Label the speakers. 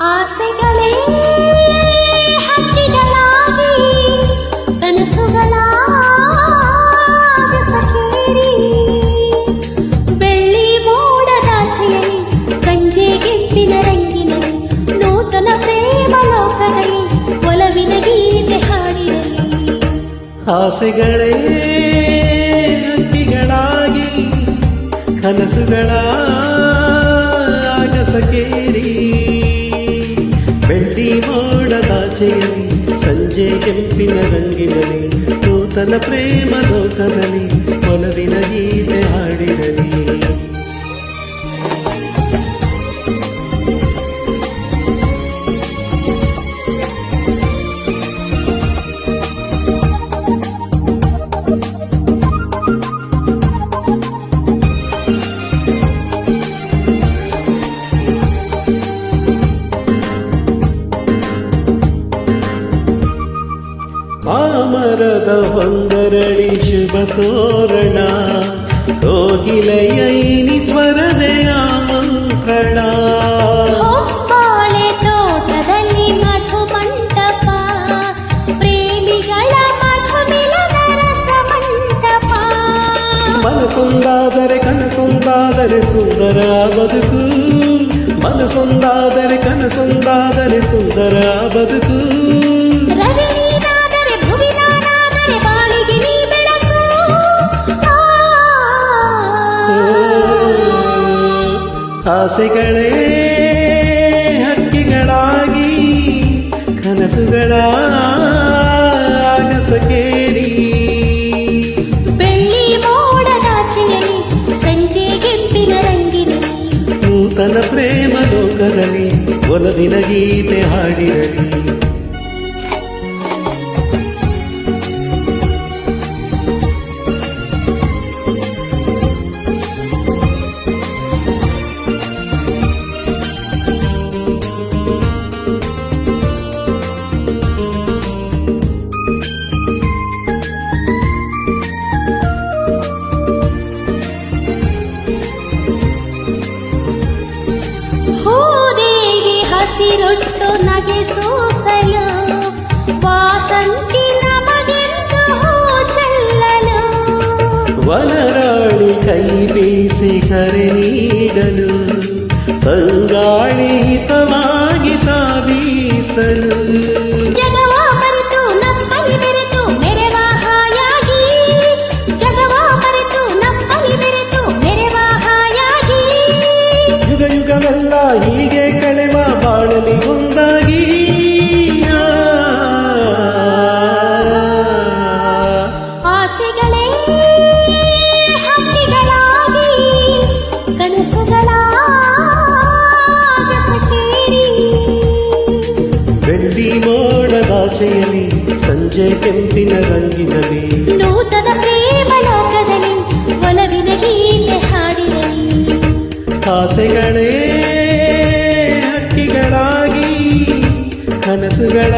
Speaker 1: ಆಸೆಗಳೇ ಹಕ್ಕಿಗಳಾಗಿ ಕನಸುಗಳ ಸಖೇರಿ ಬೆಳ್ಳಿ ಮೋಡದಾಚೆಯಲ್ಲಿ ಸಂಜೆ ಗೆಂಪಿನ ರಂಗಿನಲ್ಲಿ ನೂತನ ಪ್ರೇಮ ಲೋಕದಲ್ಲಿ ಒಲವಿನ ಗೀತೆ ಹಾಡಿರಲಿ.
Speaker 2: ಆಸೆಗಳೇ ಹಕ್ಕಿಗಳಾಗಿ ಕನಸುಗಳ ಸಖೇರಿ ಬೆಳ್ಳಿ ಮೋಡದಾಚೆಯಲ್ಲಿ ಸಂಜೆ ಕೆಂಪಿನ ರಂಗಿನಲ್ಲಿ ನೂತನ ಪ್ರೇಮ ಲೋಕದಲ್ಲಿ ಒಲವಿನ ಗೀತೆ ಹಾಡಿರಲಿ. ಮಾಮರದ ಹೊಂಗರಳಿ ಶುಭ ತೋರಣ ಕೋಗಿಲೆಯೈನಿ ಸ್ವರವೇ ಆಮಂತ್ರಣ.
Speaker 1: ಹೊಂಬಾಳೆ ತೋಟದಲ್ಲಿ ಮಧುಮಂಟಪ ಪ್ರೇಮಿಗಳ ಮಧುಮಿಲನ ರಸ ಮಂಟಪ.
Speaker 2: ಮನಸೊಂದಾದರೆ ಕನಸೊಂದಾದರೆ ಸುಂದರ ಬದುಕು, ಮನಸೊಂದಾದರೆ ಕನಸೊಂದಾದರೆ ಸುಂದರ ಬದುಕು.
Speaker 1: ರವಿ ನೀನಾದರೆ ಭುವಿ ನಾನಾದರೆ ಬಾಳಿಗೆ ನೀ ಬೆಳಕು.
Speaker 2: ಆಸೆಗಳೇ ಹಕ್ಕಿಗಳಾಗಿ ಕನಸುಗಳ ಸಖೇರಿ
Speaker 1: ಬೆಳ್ಳಿ ಮೋಡದಾಚೆಯಲ್ಲಿ ಸಂಜೆ ಗೆಂಪಿನ ರಂಗಿನಲ್ಲಿ
Speaker 2: ನೂತನ ಪ್ರೇಮ ಲೋಕದಲ್ಲಿ ಒಲವಿನ ಗೀತೆ ಹಾಡಿರಲಿ.
Speaker 1: ಹೂದೇವಿ ಹಸಿರೊಟ್ಟು ನಗೆ ಸೂಸಲು ವಾಸಂತಿ ನಮಗೆಂದು ಹೂ ಚೆಲ್ಲಲು.
Speaker 2: ವನರಾಣಿ ಕೈ ಬೀಸಿ ಕರೆ ನೀಡಲು ತಂಗಾಳಿ ಹಿತವಾಗಿ ತಾವೀಸಲು.
Speaker 1: ಜಗವ ಮರೆತು ನಮ್ಮಲ್ಲಿ ಬೆರೆತು ಮೆರೆವ ಹಾಯಾಗಿ, ಜಗವ ಮರೆತು ನಮ್ಮಲ್ಲಿ ಬೆರೆತು ಮೆರೆವ ಹಾಯಾಗಿ.
Speaker 2: ಯುಗ ಯುಗವೆಲ್ಲ ಹೀಗೆ ಕಳೆವ ಬಾಳಲಿ ಒಂದಾಗಿ.
Speaker 1: ಆಸೆಗಳೇ ಹಕ್ಕಿಗಳಾಗಿ ಕನಸುಗಳ ಸಖೇರಿ
Speaker 2: ಬೆಳ್ಳಿ ಮೋಡದಾಚೆಯಲ್ಲಿ ಸಂಜೆ ಕೆಂಪಿನ ರಂಗಿನಲ್ಲಿ
Speaker 1: ನೂತನ ಪ್ರೇಮ ಲೋಕದಲ್ಲಿ ಒಲವಿನ ಗೀತೆ ಹಾಡಿರಲಿ.
Speaker 2: ಆಸೆಗಳೇ ಹಕ್ಕಿಗಳಾಗಿ ಕನಸುಗಳ